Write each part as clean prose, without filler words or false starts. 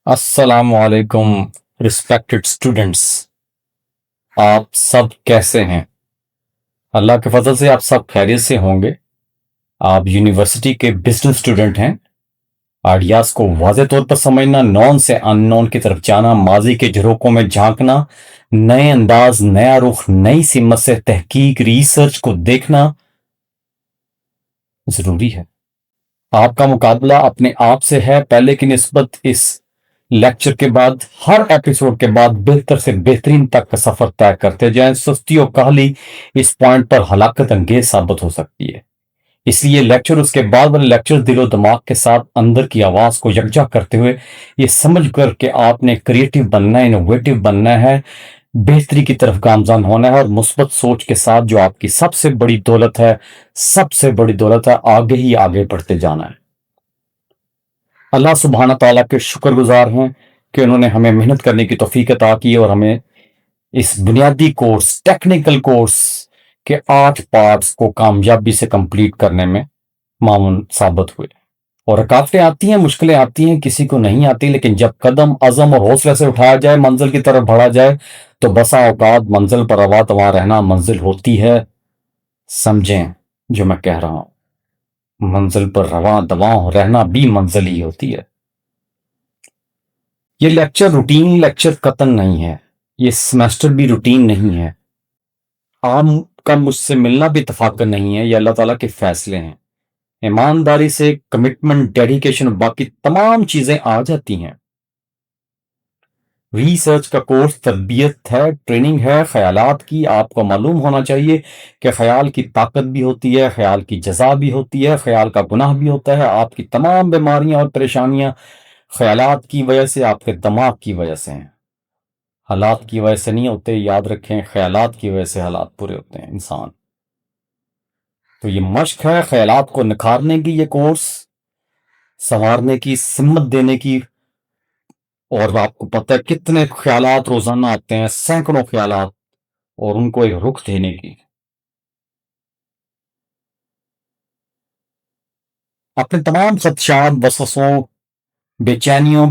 अस्सलामुअलैकुम respected students. आप सब कैसे हैं? अल्लाह के फजल से आप सब खैरियत से होंगे। आप यूनिवर्सिटी के बिजनेस स्टूडेंट हैं। आइडियाज को वाज़े तौर पर समझना, नॉन से अननोन की तरफ जाना, माजी के झरोकों में झांकना, नए अंदाज, नया रुख, नई सिमत से तहकीक रिसर्च को देखना जरूरी है। आपका मुकाबला अपने आप से है। पहले की निस्बत इस लेक्चर के बाद, हर एपिसोड के बाद बेहतर से बेहतरीन तक का सफर तय करते जाएं। सुस्ती और काहली इस पॉइंट पर हलाकत अंगेज साबित हो सकती है। इसलिए लेक्चर उसके बाद वाले लेक्चर दिलो दिमाग के साथ अंदर की आवाज को यकजा करते हुए ये समझ कर कि आपने क्रिएटिव बनना है, इनोवेटिव बनना है, बेहतरी की तरफ गामजान होना है और मुस्बत सोच के साथ जो आपकी सबसे बड़ी दौलत है, सबसे बड़ी दौलत है, आगे ही आगे बढ़ते जाना है। अल्लाह सुबहाना ताला के शुक्रगुजार हैं कि उन्होंने हमें मेहनत करने की तौफीक अता की और हमें इस बुनियादी कोर्स, टेक्निकल कोर्स के 8 पार्ट्स को कामयाबी से कंप्लीट करने में मामून साबित हुए। और रुकावटें आती हैं, मुश्किलें आती हैं, किसी को नहीं आती, लेकिन जब कदम अज़म और हौसले से उठाया जाए, मंजिल की तरफ बढ़ा जाए, तो बसा औकात मंजिल पर रवा तवा रहना मंजिल होती है। समझें जो मैं कह रहा हूं, मंजिल पर रवा दवा रहना भी मंजिल ही होती है। ये लेक्चर रूटीन लेक्चर कतन नहीं है, ये सेमेस्टर भी रूटीन नहीं है, आपका मुझसे मिलना भी इत्तफाकन नहीं है। ये अल्लाह ताला के फैसले हैं। ईमानदारी से कमिटमेंट, डेडिकेशन, बाकी तमाम चीजें आ जाती हैं। रिसर्च का कोर्स तरबियत है, ट्रेनिंग है ख्यालात की। आपको मालूम होना चाहिए कि ख्याल की ताकत भी होती है, ख्याल की जजा भी होती है, ख्याल का गुनाह भी होता है। आपकी तमाम बीमारियां और परेशानियां ख्यालात की वजह से, आपके दिमाग की वजह से हैं, हालात की वजह से नहीं होते। याद रखें, ख्यालात की वजह से हालात पूरे होते हैं इंसान। तो ये मश्क है ख्यालात को निखारने की, ये कोर्स संवारने की, सिम्मत देने की। और आपको पता है कितने ख्यालात रोजाना आते हैं, सैकड़ों ख्यालात, और उनको एक रुख देने की। अपने तमाम खदशात, वसवसों, बेचैनियों,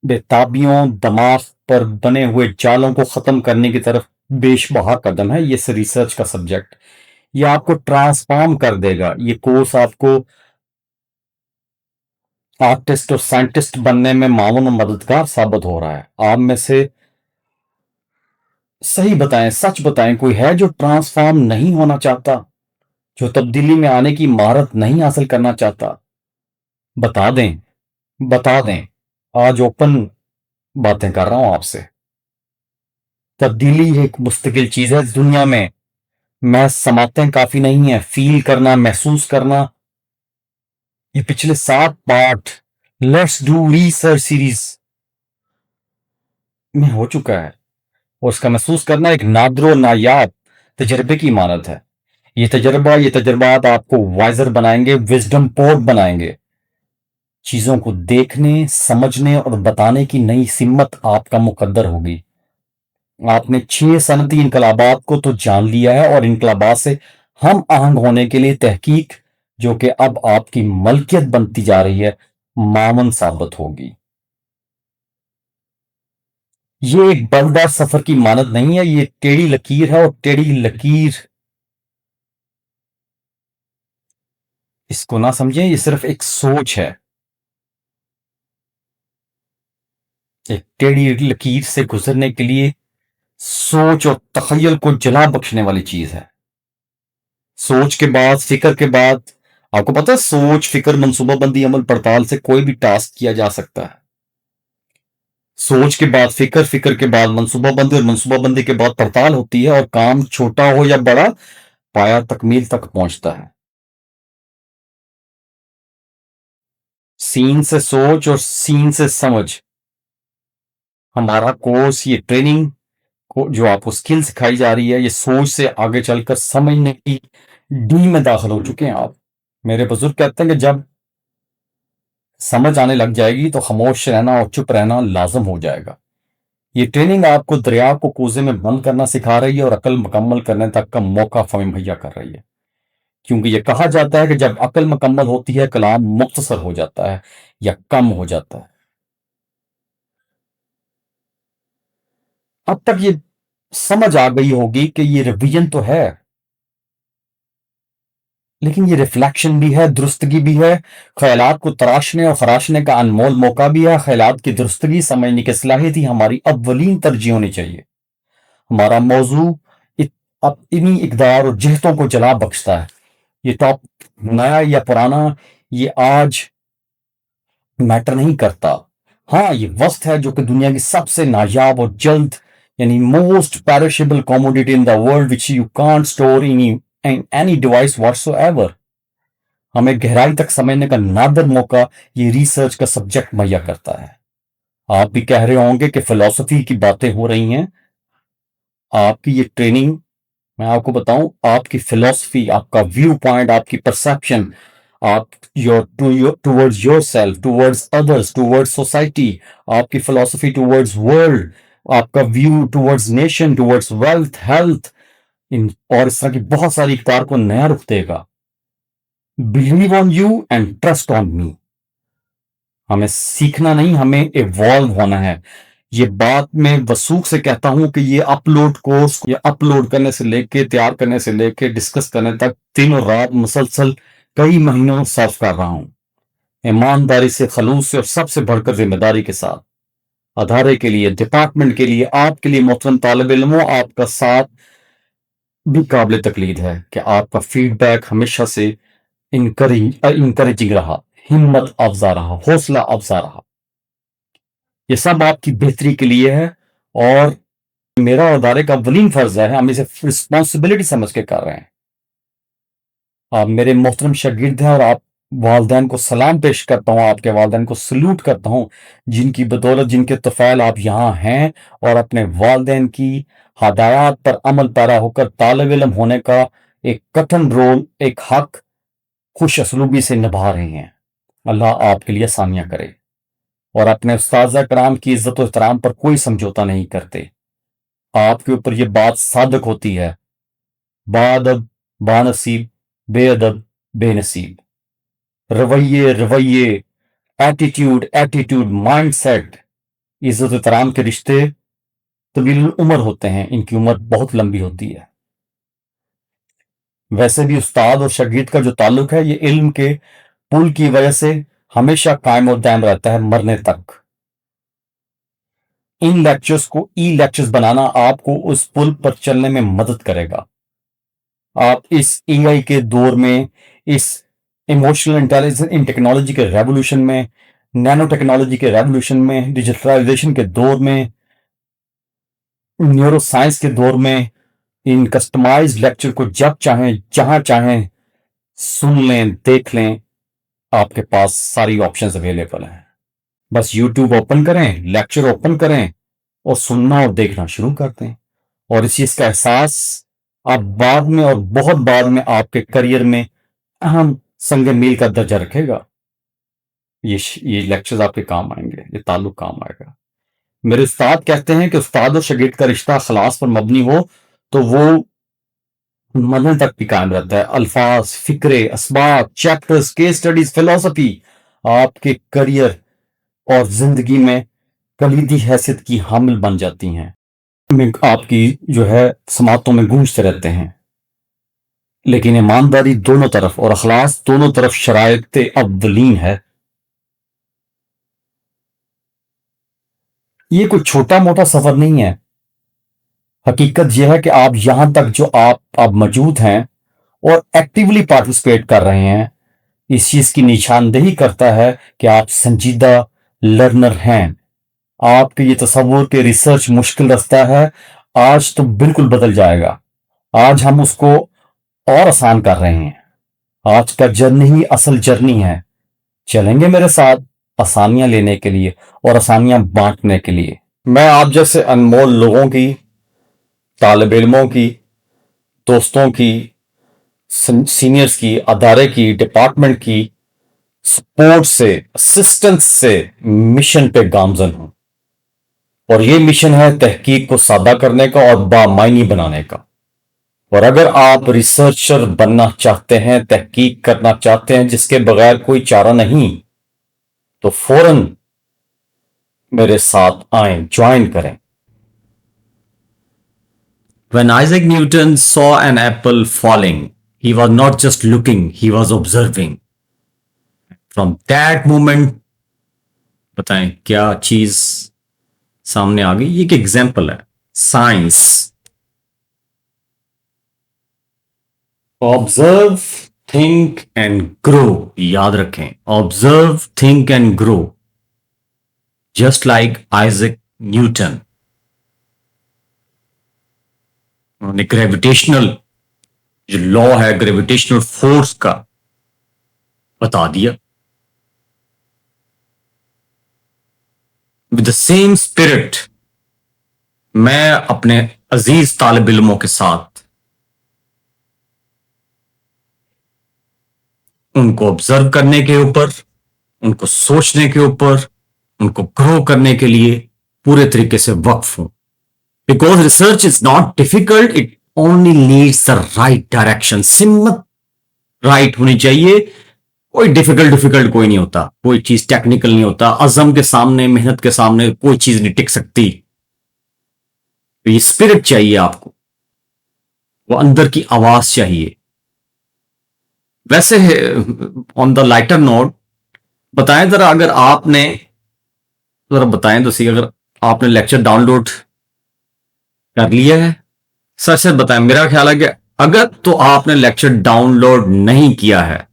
बेताबियों, दिमाग पर बने हुए जालों को खत्म करने की तरफ बेशबहा कदम है ये रिसर्च का सब्जेक्ट। ये आपको ट्रांसफॉर्म कर देगा। ये कोर्स आपको आर्टिस्ट और साइंटिस्ट बनने में मामून मददगार साबित हो रहा है। आप में से सही बताएं, सच बताएं, कोई है जो ट्रांसफॉर्म नहीं होना चाहता, जो तब्दीली में आने की महारत नहीं हासिल करना चाहता? बता दें, बता दें। आज ओपन बातें कर रहा हूं आपसे। तब्दीली एक मुस्तकिल चीज है इस दुनिया में। मैं समातें काफी नहीं है, फील करना, महसूस करना। ये पिछले 7 part let's do research series में हो चुका है, और उसका महसूस करना एक नादरो नायाब तजर्बे की इमारत है। ये तजर्बात आपको वाइजर बनाएंगे, विजडम पोर्ट बनाएंगे। चीजों को देखने, समझने और बताने की नई सिम्मत आपका मुकद्दर होगी। आपने 6 सनती इनकलाबात को तो जान लिया है, और इनकलाबात से हम आहंग होने के लिए तहकीक, जो कि अब आपकी मलकियत बनती जा रही है, मामन साबित होगी। ये एक बलदार सफर की मानद नहीं है, ये टेढ़ी लकीर है, और टेढ़ी लकीर इसको ना समझें, ये सिर्फ एक सोच है। एक टेढ़ी लकीर से गुजरने के लिए सोच और तखयल को जला बख्शने वाली चीज है। सोच के बाद, फिक्र के बाद, आपको पता है सोच, फिक्र, मंसूबाबंदी, अमल पड़ताल से कोई भी टास्क किया जा सकता है। सोच के बाद फिक्र, फिक्र के बाद मंसूबाबंदी, और मंसूबाबंदी के बाद पड़ताल होती है, और काम छोटा हो या बड़ा, पाया तकमील तक पहुंचता है। सीन से सोच और सीन से समझ। हमारा कोर्स, ये ट्रेनिंग को जो आपको स्किल सिखाई जा रही है, ये सोच से आगे चलकर समझने की डी में दाखिल हो चुके हैं आप। मेरे बुजुर्ग कहते हैं कि जब समझ आने लग जाएगी तो खामोश रहना और चुप रहना लाजम हो जाएगा। ये ट्रेनिंग आपको दरिया को कूजे में बंद करना सिखा रही है, और अकल मुकम्मल करने तक का मौका मुहैया कर रही है। क्योंकि ये कहा जाता है कि जब अकल मुकम्मल होती है, कलाम मुख्तसर हो जाता है या कम हो जाता है। अब तक ये समझ आ गई होगी कि ये रिवीजन तो है, लेकिन ये रिफ्लेक्शन भी है, दुरुस्तगी भी है, ख्यालात को तराशने और खराशने का अनमोल मौका भी है। ख्यालात की दुरुस्तगी समझने की सलाहियत ही हमारी अव्वलीन तरजीह होनी चाहिए। हमारा मौजू अब इन्हीं इक़दार और जहतों को जला बख्शता है। ये टॉप नया या पुराना, ये आज मैटर नहीं करता। हाँ, ये वस्त है जो कि दुनिया की सबसे नायाब और जल्द यानी most perishable commodity in the world which you can't store in any device whatsoever. हमें गहराई तक समझने का नादर मौका ये रिसर्च का सब्जेक्ट मुहैया करता है। आप भी कह रहे होंगे कि फिलॉसफी की बातें हो रही हैं। आपकी ये ट्रेनिंग, मैं आपको बताऊं, आपकी फिलॉसफी, आपका व्यू पॉइंट, आपकी परसेप्शन, आप towards yourself, towards others, towards society, आपकी फिलॉसफी टूवर्ड्स वर्ल्ड, आपका view towards nation, towards wealth, health, इन और इस तरह की बहुत सारी इक़दार को नया रुख देगा। Believe on you and trust on me. हमें सीखना नहीं, हमें इवॉल्व होना है। ये बात मैं वसूख से कहता हूं कि ये अपलोड कोर्स, ये अपलोड करने से लेके, तैयार करने से लेके, डिस्कस करने तक दिन और रात मुसलसल कई महीनों सर्व कर रहा हूं, ईमानदारी से, खलूस से और सबसे बढ़कर जिम्मेदारी के साथ। अदारे के लिए, डिपार्टमेंट के लिए, आपके लिए मोहतरम तालिब इल्मों, आपका साथ भी काबिल तकलीद है कि आपका फीडबैक हमेशा से इंकरेजिंग रहा, हिम्मत अफजा रहा, हौसला अफजा रहा। ये सब आपकी बेहतरी के लिए है और मेरा और अदारे का अव्वलीन फर्ज है, हम इसे रिस्पॉन्सिबिलिटी समझ के कर रहे हैं। आप मेरे मोहतरम शागिर्द हैं और आप वालदैन को सलाम पेश करता हूँ, आपके वालदैन को सल्यूट करता हूँ, जिनकी बदौलत, जिनके तफ़ैल आप यहाँ हैं और अपने वालदैन की हदायत पर अमल पैरा होकर तालिब इल्म होने का एक कठिन रोल, एक हक खुश असलूबी से निभा रहे हैं। अल्लाह आपके लिए आसानियाँ करे और अपने उस्ताज़ कराम की इज्जत और एहतराम पर कोई समझौता नहीं करते। आपके ऊपर ये बात सादक होती है, बाअदब बानसीब, बेअदब बेनसीब। रवैये रवैये, एटीट्यूड एटीट्यूड, माइंडसेट, इज्जत एहतराम के रिश्ते तवील उम्र होते हैं, इनकी उम्र बहुत लंबी होती है। वैसे भी उस्ताद और शागिर्द का जो ताल्लुक है, ये इल्म के पुल की वजह से हमेशा कायम और दायम रहता है, मरने तक। इन लेक्चर्स को ई लेक्चर्स बनाना आपको उस पुल पर चलने में मदद करेगा। आप इस एआई के दौर में, इस इमोशनल इंटेलिजेंस इन टेक्नोलॉजी के रेवोल्यूशन में, नैनो टेक्नोलॉजी के रेवोल्यूशन में, डिजिटलाइजेशन के दौर में, न्यूरो साइंस के दौर में, इन कस्टमाइज्ड लेक्चर को जब चाहें, जहां चाहें सुन लें, देख लें। आपके पास सारी ऑप्शंस अवेलेबल हैं। बस यूट्यूब ओपन करें, लेक्चर ओपन करें और सुनना और देखना शुरू कर दें। और इस चीज का एहसास आप बाद में और बहुत बाद में आपके करियर में अहम संग मील का दर्जा रखेगा। ये लेक्चर्स आपके काम आएंगे, ये ताल्लुक काम आएगा। मेरे उस्ताद कहते हैं कि उस्ताद और शागिर्द का रिश्ता खलास पर मबनी हो तो वो मरने तक भी कायम रहता है। अल्फाज, फिक्रे, असबाब, चैप्टर्स, केस स्टडीज, फिलोसफी आपके करियर और जिंदगी में कलीदी हैसियत की हामिल बन जाती हैं, आपकी जो है समातों में गूंजते रहते हैं। लेकिन ईमानदारी दोनों तरफ और अखलास दोनों तरफ शरायत अव्वलीन है। ये कोई छोटा मोटा सफर नहीं है। हकीकत यह है कि आप यहां तक जो आप अब मौजूद हैं और एक्टिवली पार्टिसिपेट कर रहे हैं, इस चीज की निशानदेही करता है कि आप संजीदा लर्नर हैं। आपके ये तस्वुर के रिसर्च मुश्किल रास्ता है, आज तो बिल्कुल बदल जाएगा। आज हम उसको और आसान कर रहे हैं। आज का जर्नी ही असल जर्नी है। चलेंगे मेरे साथ आसानियां लेने के लिए और आसानियां बांटने के लिए। मैं आप जैसे अनमोल लोगों की, तालिब इल्मों की, दोस्तों की, सीनियर्स की, अदारे की, डिपार्टमेंट की सपोर्ट से, असिस्टेंस से मिशन पे गामजन हूं। और ये मिशन है तहकीक को सादा करने का और बामायनी बनाने का। और अगर आप रिसर्चर बनना चाहते हैं, तहकीक करना चाहते हैं जिसके बगैर कोई चारा नहीं, तो फौरन मेरे साथ आए, ज्वाइन करें। When Isaac Newton saw an apple falling, he was not just looking, he was observing. From that moment, बताएं क्या चीज सामने आ गई? ये एक एग्जाम्पल है. Science. Observe, think and grow. याद रखें, observe, think and grow. Just like Isaac Newton. उन्होंने ग्रेविटेशनल जो लॉ है, ग्रेविटेशनल फोर्स का बता दिया. विद द सेम स्पिरिट मैं अपने अजीज तालिब इल्मों के साथ उनको ऑब्जर्व करने के ऊपर, उनको सोचने के ऊपर, उनको ग्रो करने के लिए पूरे तरीके से वक्फ हूं. Because research is not difficult, it only needs the right direction. सिमत राइट होनी चाहिए. कोई डिफिकल्ट कोई नहीं होता, कोई चीज टेक्निकल नहीं होता. अज़म के सामने, मेहनत के सामने कोई चीज नहीं टिक सकती. तो ये स्पिरिट चाहिए आपको, वो अंदर की आवाज चाहिए. वैसे ऑन द लाइटर नोट बताएं जरा, अगर आपने जरा बताएं तो सही, अगर आपने लेक्चर डाउनलोड कर लिया है, सच सच बताएं. मेरा ख्याल है कि अगर तो आपने लेक्चर डाउनलोड नहीं किया है,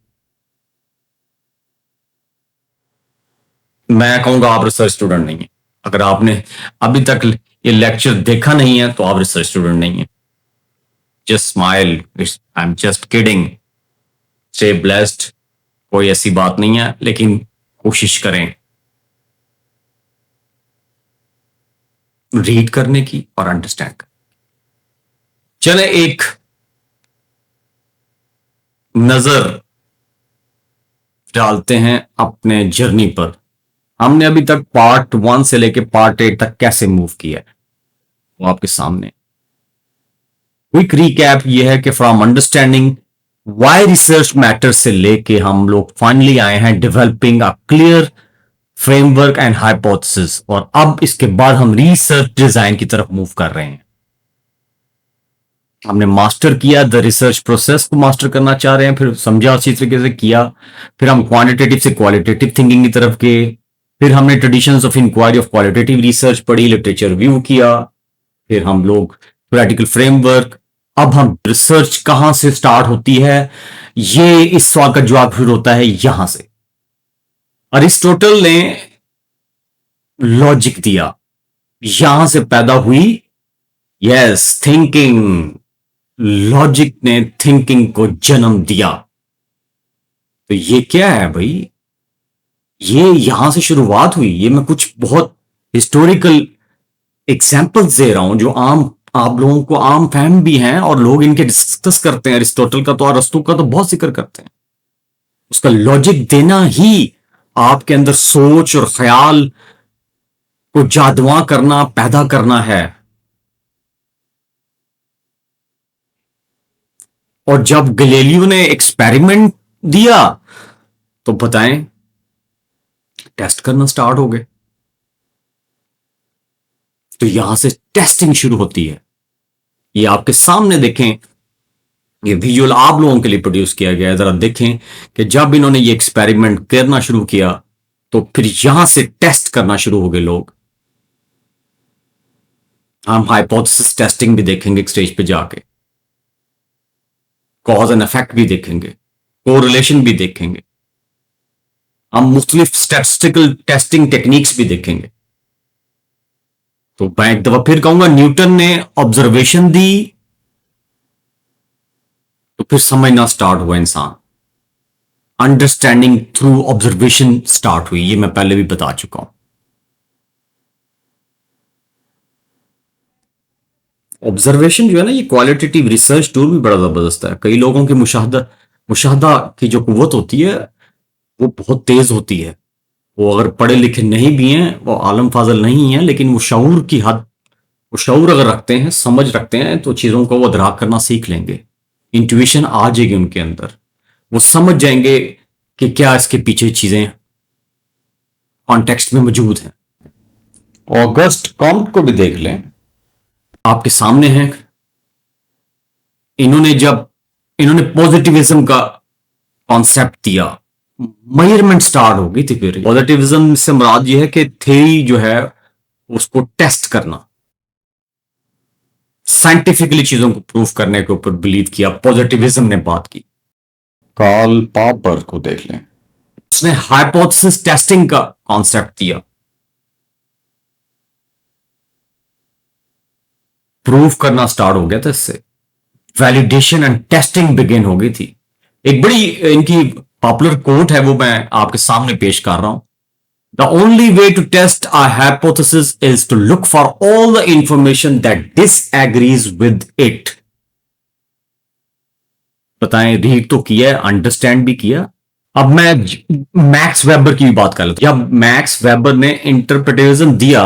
मैं कहूंगा आप रिसर्च स्टूडेंट नहीं है. अगर आपने अभी तक ये लेक्चर देखा नहीं है तो आप रिसर्च स्टूडेंट नहीं है. Just smile, I am just kidding. Stay blessed. कोई ऐसी बात नहीं है, लेकिन कोशिश करें रीड करने की और अंडरस्टैंड करने. चले एक नजर डालते हैं अपने जर्नी पर. हमने अभी तक पार्ट 1 से लेके पार्ट 8 तक कैसे मूव किया है वो आपके सामने. क्विक रिकैप ये है कि from understanding why research matters से लेके हम लोग फाइनली आए हैं developing a clear framework and hypothesis. और अब इसके बाद हम रिसर्च डिजाइन की तरफ मूव कर रहे हैं. हमने मास्टर किया, द रिसर्च प्रोसेस को मास्टर करना चाह रहे हैं, फिर समझा अच्छी तरीके से किया. फिर हम क्वांटिटेटिव से क्वालिटेटिव थिंकिंग की तरफ गए. फिर हमने traditions of inquiry of qualitative research पढ़ी, लिटरेचर रिव्यू किया. फिर हम लोग थ्योरेटिकल फ्रेमवर्क. अब हम रिसर्च कहां से स्टार्ट होती है, ये इस सवाल का जवाब फिर होता है यहां से. अरिस्टोटल ने लॉजिक दिया, यहां से पैदा हुई यस थिंकिंग. लॉजिक ने थिंकिंग को जन्म दिया. तो ये क्या है भाई, ये यहां से शुरुआत हुई. ये मैं कुछ बहुत हिस्टोरिकल एग्जाम्पल्स दे रहा हूं जो आम आप लोगों को आम फहम भी हैं और लोग इनके डिस्कस करते हैं. अरिस्टोटल का तो और अरस्तू का तो बहुत जिक्र करते हैं. उसका लॉजिक देना ही आपके अंदर सोच और ख्याल को जादुआ करना, पैदा करना है. और जब गैलीलियो ने एक्सपेरिमेंट दिया तो बताएं टेस्ट करना स्टार्ट हो गए. तो यहां से टेस्टिंग शुरू होती है. ये आपके सामने देखें, ये विजुअल आप लोगों के लिए प्रोड्यूस किया गया है. जरा देखें कि जब इन्होंने ये एक्सपेरिमेंट करना शुरू किया तो फिर यहां से टेस्ट करना शुरू हो गए लोग. हम हाइपोथेसिस टेस्टिंग भी देखेंगे एक स्टेज पे जाके, कॉज एंड इफेक्ट भी देखेंगे, कोरिलेशन भी देखेंगे, हम मुख्तलिफ स्टैटिस्टिकल टेस्टिंग टेक्निक्स भी देखेंगे. तो मैं एक दफा फिर कहूंगा, न्यूटन ने ऑब्जर्वेशन दी तो फिर समझना स्टार्ट हुआ इंसान. अंडरस्टैंडिंग थ्रू ऑब्जर्वेशन स्टार्ट हुई. ये मैं पहले भी बता चुका हूं. ऑब्जर्वेशन जो है ना, ये क्वालिटेटिव रिसर्च टूल भी बड़ा जबरदस्त है. कई लोगों की मुशाहदा की जो कुव्वत होती है वो बहुत तेज होती है. वो अगर पढ़े लिखे नहीं भी हैं, वो आलम फाजल नहीं है, लेकिन वो शऊर की हद, वो शऊर अगर रखते हैं, समझ रखते हैं, तो चीज़ों को वो अदराक करना सीख लेंगे. इंट्यूशन आ जाएगी उनके अंदर. वो समझ जाएंगे कि क्या इसके पीछे चीज़ें कॉन्टेक्स्ट में मौजूद हैं. ऑगस्ट कॉम्ट को भी देख लें, आपके सामने है. इन्होंने पॉजिटिविज्म का कॉन्सेप्ट दिया, मेजरमेंट स्टार्ट हो गई थी। फिर पॉजिटिविज्म से मुराद यह है कि थ्योरी जो है उसको टेस्ट करना, साइंटिफिकली चीजों को प्रूव करने के ऊपर बिलीव किया, पॉजिटिविज्म ने बात की। कार्ल पॉपर को देख लें, उसने हाइपोथेसिस टेस्टिंग का कॉन्सेप्ट दिया, प्रूव करना स्टार्ट हो गया था। इससे वैलिडेशन एंड टेस्टिंग बिगिन हो गई थी। एक बड़ी इनकी पॉपुलर कोट है, वो मैं आपके सामने पेश कर रहा हूं। The only way to test a hypothesis is to look for all the information that disagrees with it. बताएं, रीड तो किया, अंडरस्टैंड भी किया। अब मैं मैक्स वेबर की भी बात कर लेता हूं। जब मैक्स वेबर ने इंटरप्रिटेशन दिया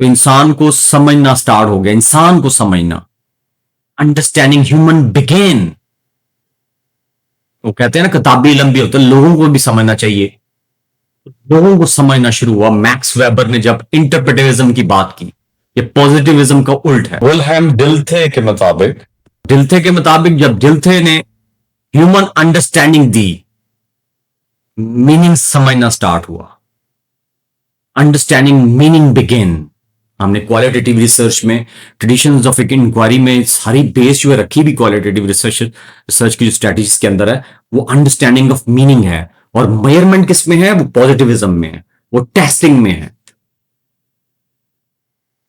तो इंसान को समझना स्टार्ट हो गया, इंसान को समझना, अंडरस्टैंडिंग ह्यूमन बिगेन। वो कहते हैं ना किताबी लंबी होती है, लोगों को भी समझना चाहिए। लोगों को समझना शुरू हुआ मैक्स वेबर ने जब इंटरप्रिटेशन की बात की। ये पॉजिटिविज्म का उल्ट है। विल्हेम डिल्थे के मुताबिक, जब डिल्थे ने ह्यूमन अंडरस्टैंडिंग दी, मीनिंग समझना स्टार्ट हुआ, अंडरस्टैंडिंग मीनिंग बिगिन। हमने क्वालिटेटिव रिसर्च में, ट्रेडिशंस ऑफ इंक्वायरी में सारी बेस जो है रखी भी क्वालिटेटिव रिसर्च की जो स्ट्रेटजीज के अंदर है, वो अंडरस्टैंडिंग ऑफ मीनिंग है। और मेजरमेंट किस में है? वो पॉजिटिविज्म में है, वो टेस्टिंग में है।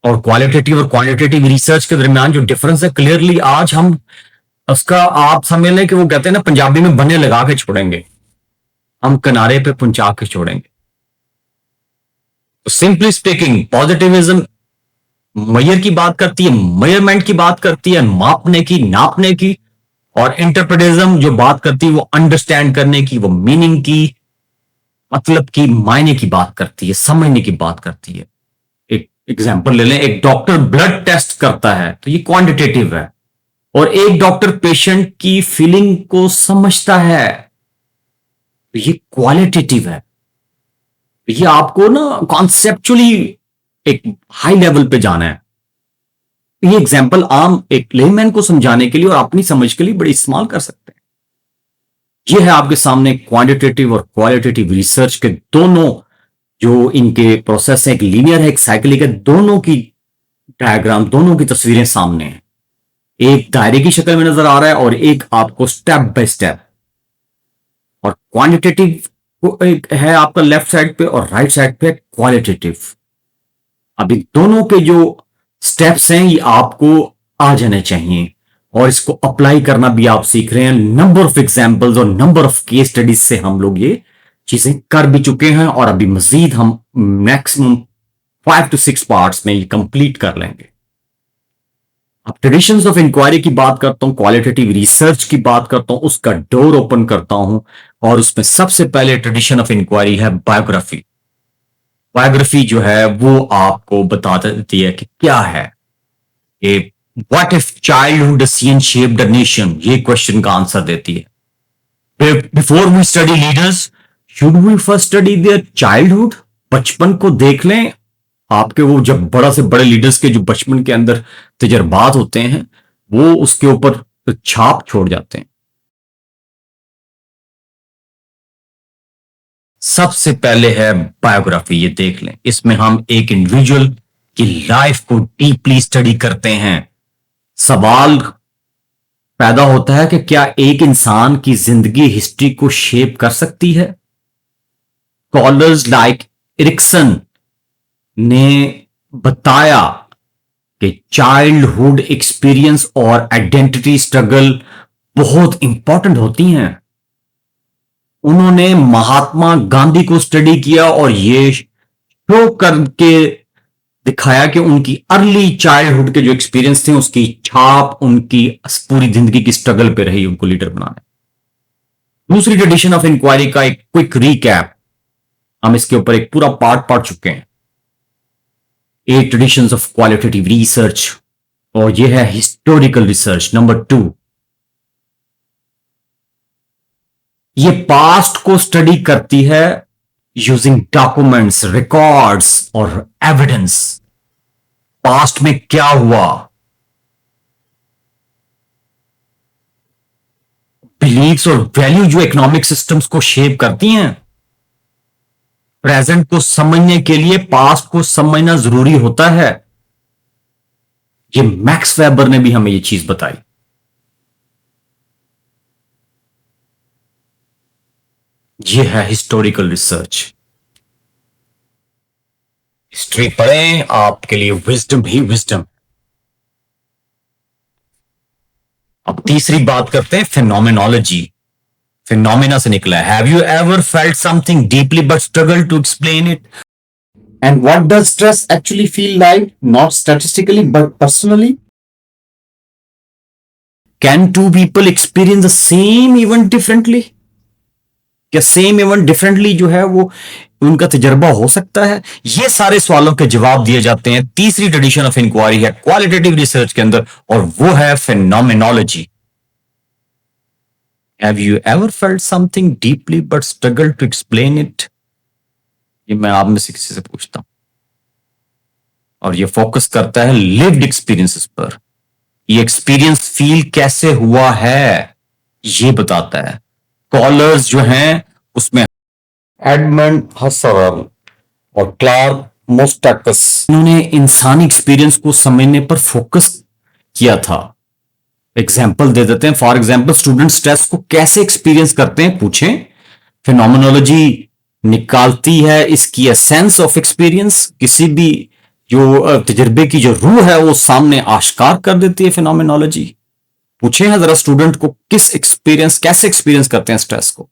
और क्वालिटेटिव और क्वांटिटेटिव रिसर्च के दरमियान जो डिफरेंस है, क्लियरली आज हम उसका आप समझ लें कि वो कहते हैं ना पंजाबी में बने लगा के छोड़ेंगे, हम किनारे पे पहुंचा के छोड़ेंगे। सिंपली स्पीकिंग, पॉजिटिविज्म मेजर की बात करती है, मेजरमेंट की बात करती है, मापने की, नापने की। और इंटरप्रिटेशनिज्म जो बात करती है वो अंडरस्टैंड करने की, वो मीनिंग की, मतलब की, मायने की बात करती है, समझने की बात करती है। एक एग्जांपल ले लें, एक डॉक्टर ब्लड टेस्ट करता है तो ये क्वांटिटेटिव है, और एक डॉक्टर पेशेंट की फीलिंग को समझता है तो ये क्वालिटेटिव है। ये आपको ना कॉन्सेप्चुअली एक हाई लेवल पे जाना है। ये एग्जांपल आम एक लेमैन को समझाने के लिए और अपनी समझ के लिए बड़ी इस्तेमाल कर सकते हैं। ये है आपके सामने क्वांटिटेटिव और क्वालिटेटिव रिसर्च के दोनों जो इनके प्रोसेस है, एक लीनियर है, एक साइक्लिक है। दोनों की डायग्राम, दोनों की तस्वीरें सामने हैं। एक दायरे की शक्ल में नजर आ रहा है और एक आपको स्टेप बाय स्टेप। और क्वांटिटेटिव एक है आपका लेफ्ट साइड पे और राइट साइड पे क्वालिटेटिव। अभी दोनों के जो स्टेप्स हैं ये आपको आ जाने चाहिए, और इसको अप्लाई करना भी आप सीख रहे हैं। नंबर ऑफ एग्जांपल्स और नंबर ऑफ केस स्टडीज से हम लोग ये चीजें कर भी चुके हैं, और अभी मजीद हम मैक्सिमम 5 to 6 पार्ट्स में ये कंप्लीट कर लेंगे। अब ट्रेडिशंस ऑफ इंक्वायरी की बात करता हूं, क्वालिटेटिव रिसर्च की बात करता हूं, उसका डोर ओपन करता हूं। और उसमें सबसे पहले ट्रेडिशन ऑफ इंक्वायरी है बायोग्राफी। बायोग्राफी जो है वो आपको बता देती है कि क्या है ये। What if childhood scene shaped a nation, ये क्वेश्चन का आंसर देती है। Before we study leaders, should we first study their childhood? बचपन को देख लें। आपके वो जब बड़ा से बड़े लीडर्स के जो बचपन के अंदर तजर्बात होते हैं वो उसके ऊपर छाप छोड़ जाते हैं। सबसे पहले है बायोग्राफी, ये देख लें। इसमें हम एक इंडिविजुअल की लाइफ को डीपली स्टडी करते हैं। सवाल पैदा होता है कि क्या एक इंसान की जिंदगी हिस्ट्री को शेप कर सकती है? स्कॉलर्स लाइक एरिक्सन ने बताया कि चाइल्डहुड एक्सपीरियंस और आइडेंटिटी स्ट्रगल बहुत इंपॉर्टेंट होती हैं। उन्होंने महात्मा गांधी को स्टडी किया और ये शो करके दिखाया कि उनकी अर्ली चाइल्डहुड के जो एक्सपीरियंस थे उसकी छाप उनकी पूरी जिंदगी की स्ट्रगल पे रही उनको लीडर बनाने। दूसरी ट्रेडिशन ऑफ इंक्वायरी का एक क्विक रीकैप, हम इसके ऊपर एक पूरा पार्ट पढ़ चुके हैं। 8 ट्रेडिशंस ऑफ क्वालिटेटिव रिसर्च, और यह है हिस्टोरिकल रिसर्च। नंबर 2, ये पास्ट को स्टडी करती है यूजिंग डॉक्यूमेंट्स, रिकॉर्ड्स और एविडेंस। पास्ट में क्या हुआ, बिलीव्स और वैल्यू जो इकोनॉमिक सिस्टम्स को शेप करती हैं। प्रेजेंट को समझने के लिए पास्ट को समझना जरूरी होता है। ये मैक्स वेबर ने भी हमें ये चीज बताई। ये है हिस्टोरिकल रिसर्च। हिस्ट्री पढ़ें, आपके लिए विजडम ही विजडम। अब तीसरी बात करते हैं फिनोमिनोलॉजी। फिनोमिना से निकला है। Have you ever felt something deeply but struggle to explain it? And what does stress actually feel like? Not statistically, but personally? Can two people experience the same event differently? क्या same event differently जो है वो उनका तजर्बा हो सकता है? ये सारे सवालों के जवाब दिए जाते हैं तीसरी ट्रेडिशन ऑफ इंक्वायरी है क्वालिटेटिव रिसर्च के अंदर, और वो है phenomenology. Have you ever felt something deeply but struggle to explain it? ये मैं आप में से किसी से पूछता हूं, और ये फोकस करता है लिव्ड एक्सपीरियंसेस पर। ये एक्सपीरियंस फील कैसे हुआ है ये बताता है। कॉलर्स जो हैं उसमें एडमंड हसरल और क्लार्क मोस्टैकस, इन्होंने इंसानी एक्सपीरियंस को समझने पर फोकस किया था। एग्जाम्पल दे देते हैं। फॉर एग्जाम्पल, स्टूडेंट स्ट्रेस को कैसे एक्सपीरियंस करते हैं पूछें। फिनोमिनोलॉजी निकालती है इसकी एसेंस ऑफ एक्सपीरियंस, किसी भी जो तजर्बे की जो रूह है वो सामने आश्कार कर देती है फिनोमिनोलॉजी। पूछे हैं जरा स्टूडेंट को कैसे एक्सपीरियंस करते हैं स्ट्रेस को।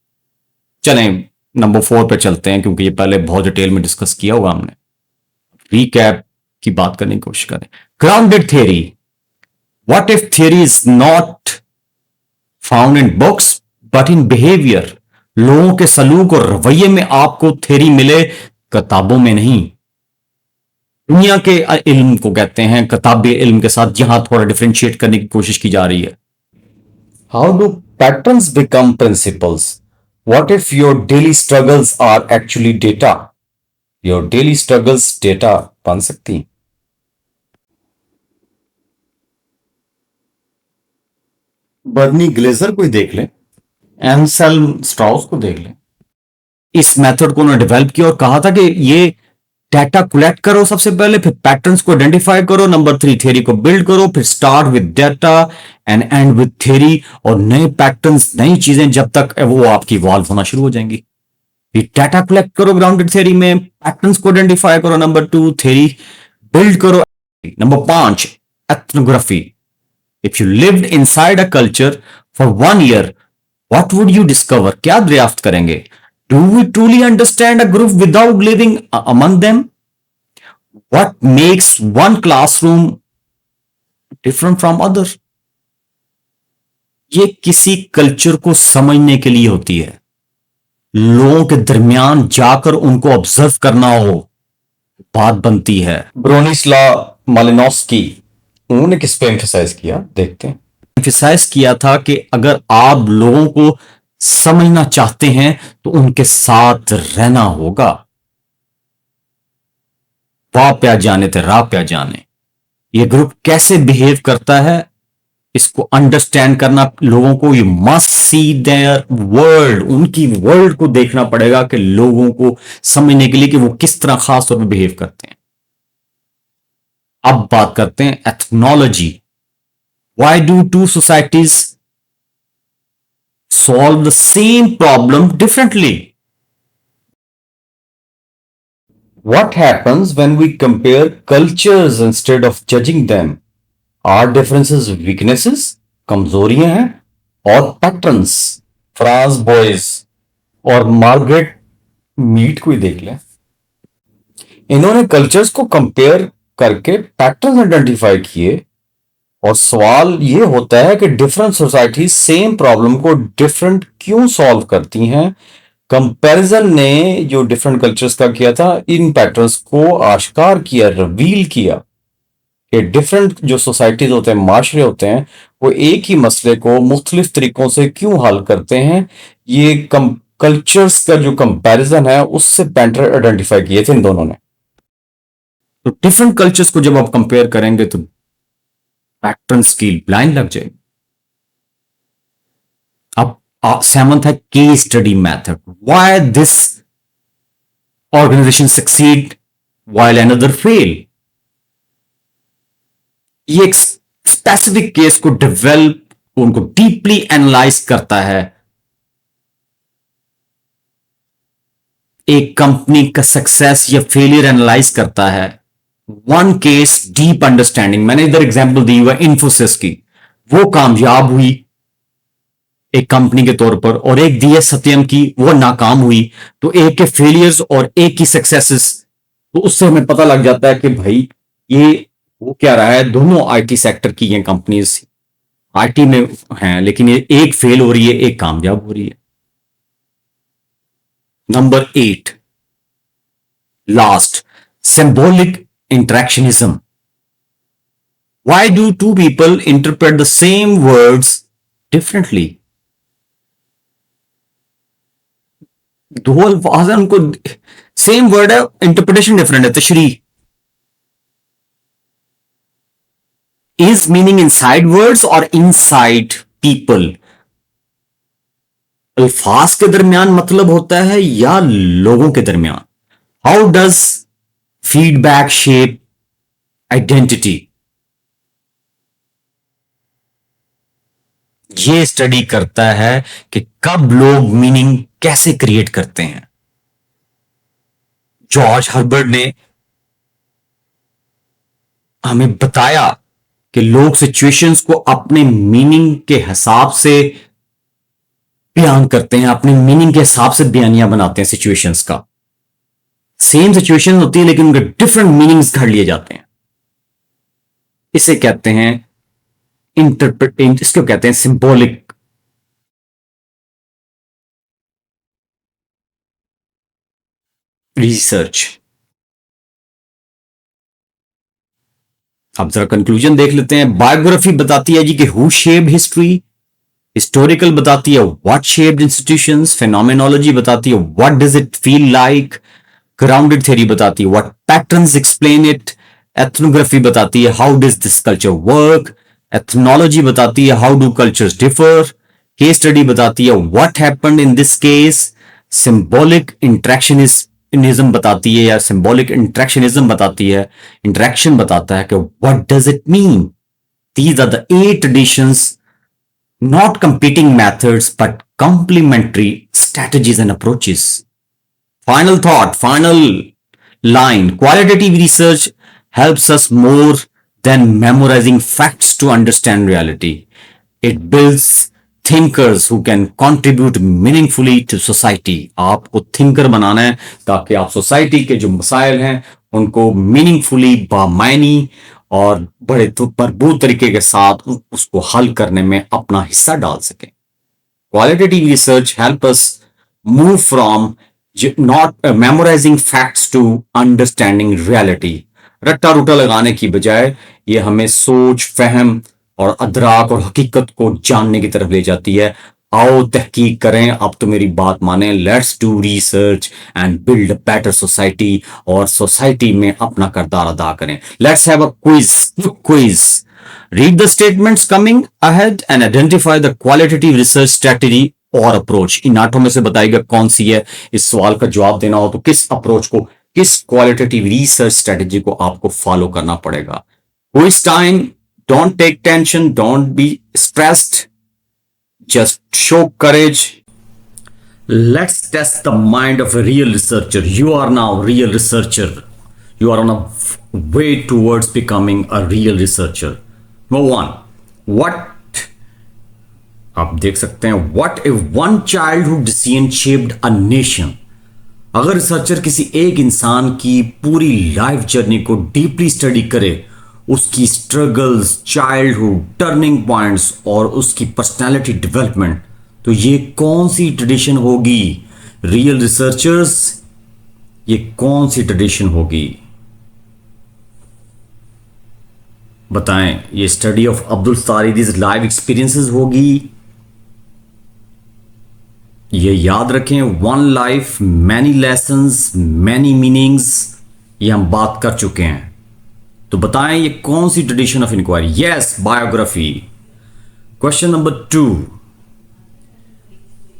चलें नंबर 4 पे चलते हैं, क्योंकि ये पहले बहुत डिटेल में डिस्कस किया होगा हमने। रीकैप की बात करने की कोशिश करें। Grounded theory. What if theory is not found in books but in behaviour? लोगों के सलूक और रवैये में आपको थ्योरी मिले, किताबों में नहीं। दुनिया के इल्म को कहते हैं किताबी इल्म के साथ यहां थोड़ा डिफरेंशिएट करने की कोशिश की जा रही है। how do patterns become principles? What if your daily struggles are actually data? Your daily struggles data बन सकती। बर्नी ग्लेजर को ही देख लें, एंसेल्म स्ट्रॉस को देख लें। इस मेथड को उन्होंने डेवलप किया और कहा था कि ये डाटा कलेक्ट करो सबसे पहले, फिर पैटर्न्स को आइडेंटिफाई करो, नंबर 3 थ्योरी को बिल्ड करो, फिर start with data and and with theory, और नए पैटर्न्स नई चीजें जब तक वो आपकी इवॉल्व होना शुरू हो जाएंगी। फिर डाटा कलेक्ट करो ग्राउंडेड थ्योरी में, पैटर्न्स को आइडेंटिफाई करो, नंबर 2 थ्योरी बिल्ड करो, number 5 ethnography. If you lived inside a culture for 1 year, what would you discover? क्या दरियाफ्त करेंगे? Do we truly understand a group without living among them? What makes one classroom different from other? ये किसी culture को समझने के लिए होती है। लोगों के दरमियान जाकर उनको ऑब्जर्व करना हो, बात बनती है। ब्रोनिस्ला मालिनोव्स्की, उन्होंने किस पे एम्फेसाइज किया देखते हैं। एम्फेसाइज किया था कि अगर आप लोगों को समझना चाहते हैं तो उनके साथ रहना होगा। वाह प्या जाने थे राह प्या जाने। ये ग्रुप कैसे बिहेव करता है इसको अंडरस्टैंड करना लोगों को, you must see there world, उनकी वर्ल्ड को देखना पड़ेगा कि लोगों को समझने के लिए कि वो किस तरह खास तौर पर बिहेव करते हैं। अब बात करते हैं ethnology. Why do two societies solve the same problem differently? What happens when we compare cultures instead of judging them? Are differences weaknesses, कमजोरियां हैं, और पैटर्न्स? फ्रांस बॉयज और मार्गरेट मीड को ही देख लें। इन्होंने कल्चर्स को कंपेयर करके पैटर्न्स आइडेंटिफाई किए, और सवाल ये होता है कि डिफरेंट सोसाइटी सेम प्रॉब्लम को डिफरेंट क्यों सॉल्व करती हैं। कंपैरिजन ने जो डिफरेंट कल्चर्स का किया था, इन पैटर्न्स को आश्कार किया, रिवील किया कि डिफरेंट जो सोसाइटीज होते हैं, माशरे होते हैं, वो एक ही मसले को मुख्तलिफ तरीकों से क्यों हल करते हैं। ये कल्चर्स का जो कंपैरिजन है उससे पैटर्न आइडेंटिफाई किए थे इन दोनों ने। तो डिफरेंट कल्चर्स को जब आप कंपेयर करेंगे तो पैटर्न्स की लाइन लग जाएगी। अब सेवंथ है case study method, why this organisation succeed while another fail. ये एक स्पेसिफिक केस को डेवलप, उनको डीपली एनालाइज करता है, एक कंपनी का सक्सेस या फेलियर एनालाइज करता है। वन केस डीप अंडरस्टैंडिंग, मैंने इधर एग्जांपल दी हुआ इन्फोसिस की, वो कामयाब हुई एक कंपनी के तौर पर, और एक दी सत्यम की, वो नाकाम हुई। तो एक के फेलियर्स और एक की सक्सेसेस, तो उससे हमें पता लग जाता है कि भाई ये वो क्या रहा है। दोनों आईटी सेक्टर की ये कंपनीज आईटी में हैं, लेकिन ये एक फेल हो रही है, एक कामयाब हो रही है। Number 8 last, symbolic interactionism. Why do two people interpret the same words differently? दो अल्फाज है, उनको सेम वर्ड है, इंटरप्रिटेशन डिफरेंट है। तशरीह, इज मीनिंग इनसाइड वर्ड्स और इनसाइड पीपल। अल्फाज के दरमियान मतलब होता है या लोगों के दरमियान। How does feedback shape identity. ये स्टडी करता है कि कब लोग मीनिंग कैसे क्रिएट करते हैं। जॉर्ज हर्बर्ट ने हमें बताया कि लोग सिचुएशंस को अपने मीनिंग के हिसाब से बयान करते हैं, अपने मीनिंग के हिसाब से बयानियां बनाते हैं सिचुएशंस का। सेम सिचुएशन होती है लेकिन उनके डिफरेंट मीनिंग्स घड़ लिए जाते हैं। इसे कहते हैं इसको कहते हैं सिंबॉलिक रिसर्च। अब जरा कंक्लूजन देख लेते हैं। बायोग्राफी बताती है जी कि हु शेप्ड हिस्ट्री, हिस्टोरिकल बताती है व्हाट शेप्ड इंस्टीट्यूशंस, फेनोमेनोलॉजी बताती है what does it feel like, grounded theory बताती है what patterns explain it, ethnography बताती है how does this culture work, ethnology बताती है how do cultures differ, case study बताती है what happened in this case, symbolic interactionism बताती है या सिंबॉलिक इंट्रैक्शनिज्म बताती है, इंट्रैक्शन बताता है कि what does it mean. These are the 8 traditions, not competing methods but complementary strategies and approaches. Final thought, final line, qualitative research helps us more than memorizing facts to understand reality. It builds thinkers who can contribute meaningfully to society. आपको thinker बनाना है ताकि आप society के जो मसाइल हैं उनको meaningfully, बामायनी और बड़े भरपूर तरीके के साथ उसको हल करने में अपना हिस्सा डाल सकें। Qualitative research help us move from not memorising facts to understanding reality. रट्टा रूटा लगाने की बजाय ये हमें सोच, फहम और अदराक और हकीकत को जानने की तरफ ले जाती है। आओ तहकीक करें, अब तो मेरी बात माने, let's do research and build a better society, और सोसाइटी में अपना किरदार अदा करें। Let's have a quiz. Read the statements coming ahead and identify the qualitative research strategy और अप्रोच। इन 8 में से बताइएगा कौन सी है। इस सवाल का जवाब देना हो तो किस अप्रोच को, किस क्वालिटेटिव रिसर्च स्ट्रेटजी को आपको फॉलो करना पड़ेगा। Quiz time, don't take tension, don't be stressed, just show courage. Let's test the mind of a real researcher. You are now a real researcher. You are on a way towards becoming a real researcher. Number 1, what आप देख सकते हैं, what if one childhood decision shaped a nation? अगर researcher किसी एक इंसान की पूरी लाइफ जर्नी को डीपली स्टडी करे, उसकी स्ट्रगल्स, चाइल्डहुड, टर्निंग पॉइंट्स और उसकी पर्सनालिटी डेवलपमेंट, तो ये कौन सी ट्रेडिशन होगी? रियल रिसर्चर्स, ये कौन सी ट्रेडिशन होगी बताएं? ये स्टडी ऑफ अब्दुल सारिदीज लाइव एक्सपीरियंसेस होगी। ये याद रखें, one life many lessons many meanings, ये हम बात कर चुके हैं। तो बताएं ये कौन सी tradition of inquiry? Yes, biography. Question number 2,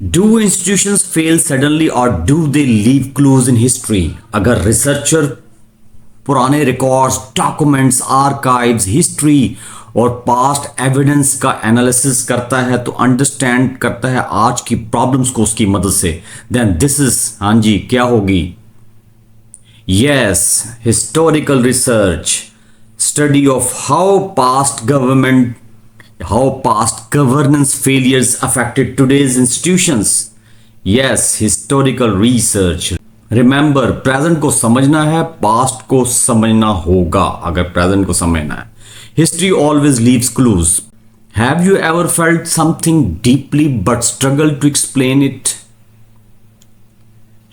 Do institutions fail suddenly or do they leave clues in history? अगर रिसर्चर पुराने रिकॉर्ड्स, डॉक्यूमेंट्स, आर्काइव्स, हिस्ट्री और पास्ट एविडेंस का एनालिसिस करता है, तो अंडरस्टैंड करता है आज की प्रॉब्लम्स को उसकी मदद से, देन दिस इज, हाँ जी, क्या होगी? Yes, historical research, study of how past governance failures affected today's institutions. Yes, historical research. Remember, present को समझना है, past को समझना होगा अगर present को समझना है. History always leaves clues. Have you ever felt something deeply but struggled to explain it?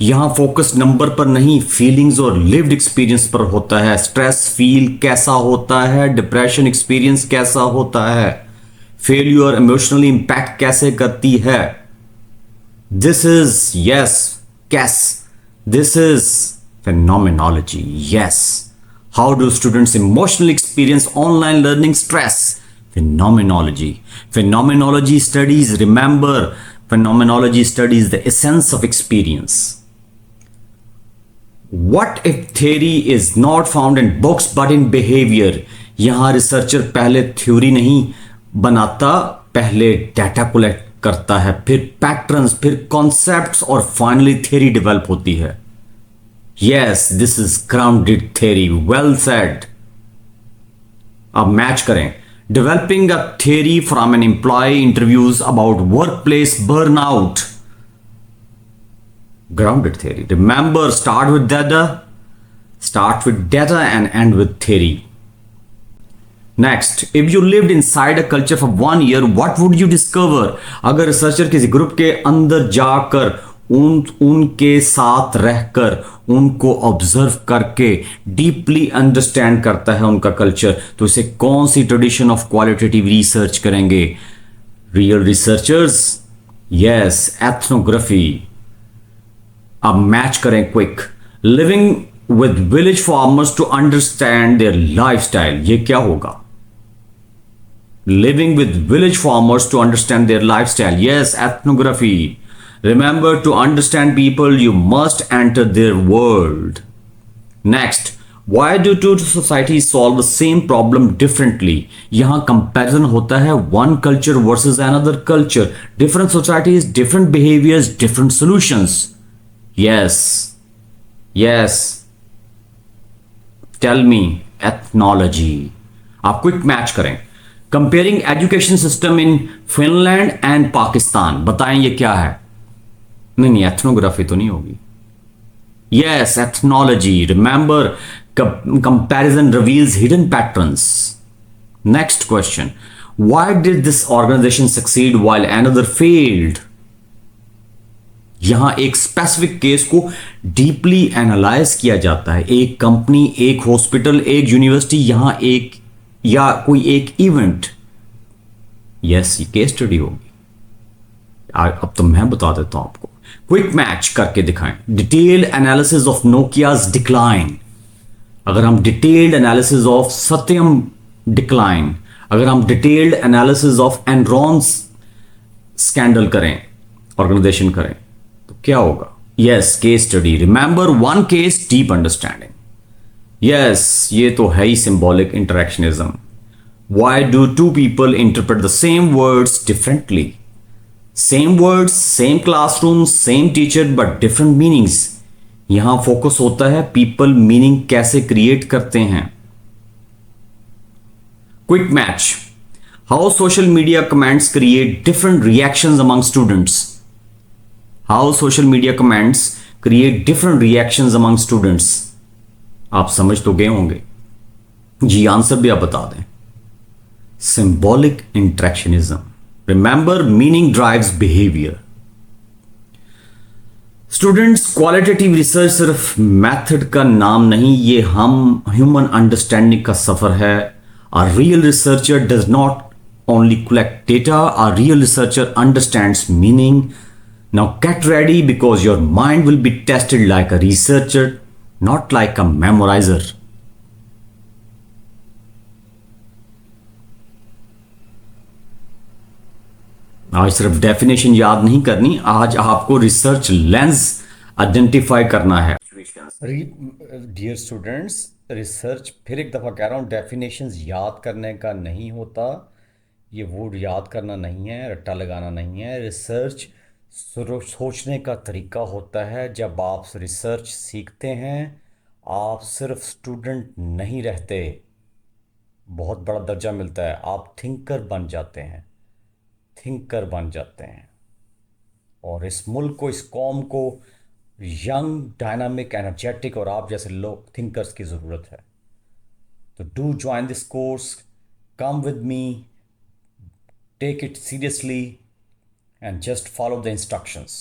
यहां फोकस नंबर पर नहीं, फीलिंग्स और लिव्ड एक्सपीरियंस पर होता है. स्ट्रेस फील कैसा होता है, डिप्रेशन एक्सपीरियंस कैसा होता है, फेल्यूर इमोशनली इंपैक्ट कैसे करती है. This is, yes, case, this is phenomenology. Yes. How do students emotionally experience online learning stress? Phenomenology. Phenomenology studies, remember, phenomenology studies the essence of experience. What if theory is not found in books but in behavior? यहां researcher पहले theory नहीं बनाता, पहले data collect करता है, फिर patterns, फिर concepts और फाइनली थ्योरी डेवलप होती है. Yes, this is grounded theory. Well said. अब मैच करें. Developing a theory from an employee interviews about workplace burnout. Grounded theory. Remember, start with data and end with theory. Next, if you lived inside a culture for 1 year, what would you discover? अगर researcher किसी group के अंदर जाकर उनके साथ रहकर उनको observe करके डीपली अंडरस्टैंड करता है उनका कल्चर, तो इसे कौन सी ट्रेडिशन ऑफ क्वालिटेटिव रिसर्च करेंगे? Real researchers, yes, ethnography. अब मैच करें quick. Living with village farmers to understand their lifestyle. ये क्या होगा? Living with village farmers to understand their lifestyle. Yes, ethnography. Remember, to understand people you must enter their world. Next, why do two societies solve the same problem differently? यहां comparison होता है one culture versus another culture. Different societies, different behaviours, different solutions. Yes, yes. Tell me, ethnology. आप quick match करें. Comparing education system in Finland and Pakistan. बताएं ये क्या है? नहीं, एथनोग्राफी तो नहीं होगी. Yes, ethnology. Remember, comparison reveals hidden patterns. Next question. Why did this organization succeed while another failed? यहां एक स्पेसिफिक केस को डीपली एनालाइज किया जाता है. एक कंपनी, एक हॉस्पिटल, एक यूनिवर्सिटी, यहां एक या कोई एक इवेंट. यस, ये केस स्टडी होगी. अब तो मैं बता देता हूं आपको. क्विक मैच करके दिखाएं. Detailed analysis of Nokia's decline. अगर हम detailed analysis of Satyam decline, अगर हम detailed analysis of Enron's scandal करें, ऑर्गेनाइजेशन करें, तो क्या होगा? Yes, case study. Remember, one case, deep understanding. Yes, ये तो है ही symbolic interactionism. Why do two people interpret the same words differently? Same words, same classroom, same teacher, but different meanings. यहां फोकस होता है पीपल मीनिंग कैसे create करते हैं. Quick match. How social media comments create different reactions among students. How social media comments create different reactions among students. आप समझ तो गए होंगे. जी, आंसर भी आप बता दें. Symbolic interactionism. Remember, meaning drives behavior. Students, qualitative research सिर्फ मेथड का नाम नहीं, ये हम ह्यूमन अंडरस्टैंडिंग का सफर है. A real researcher does not only collect data, a real researcher understands meaning. Now get ready because your mind will be tested like a researcher, not like a memorizer. आज सिर्फ definition याद नहीं करनी, आज आपको research lens identify करना है। Dear students, research, फिर एक दफ़ा कह रहा हूँ, डेफिनेशंस याद करने का नहीं होता। ये वर्ड याद करना नहीं है, रट्टा लगाना नहीं है। रिसर्च सोचने का तरीका होता है। जब आप रिसर्च सीखते हैं, आप सिर्फ स्टूडेंट नहीं रहते, बहुत बड़ा दर्जा मिलता है, आप थिंकर बन जाते हैं, थिंकर बन जाते हैं। और इस मुल्क को, इस कौम को यंग, डायनामिक, एनर्जेटिक और आप जैसे लोग, थिंकर्स की ज़रूरत है। तो do join this course, come with me, take it seriously, and just follow the instructions.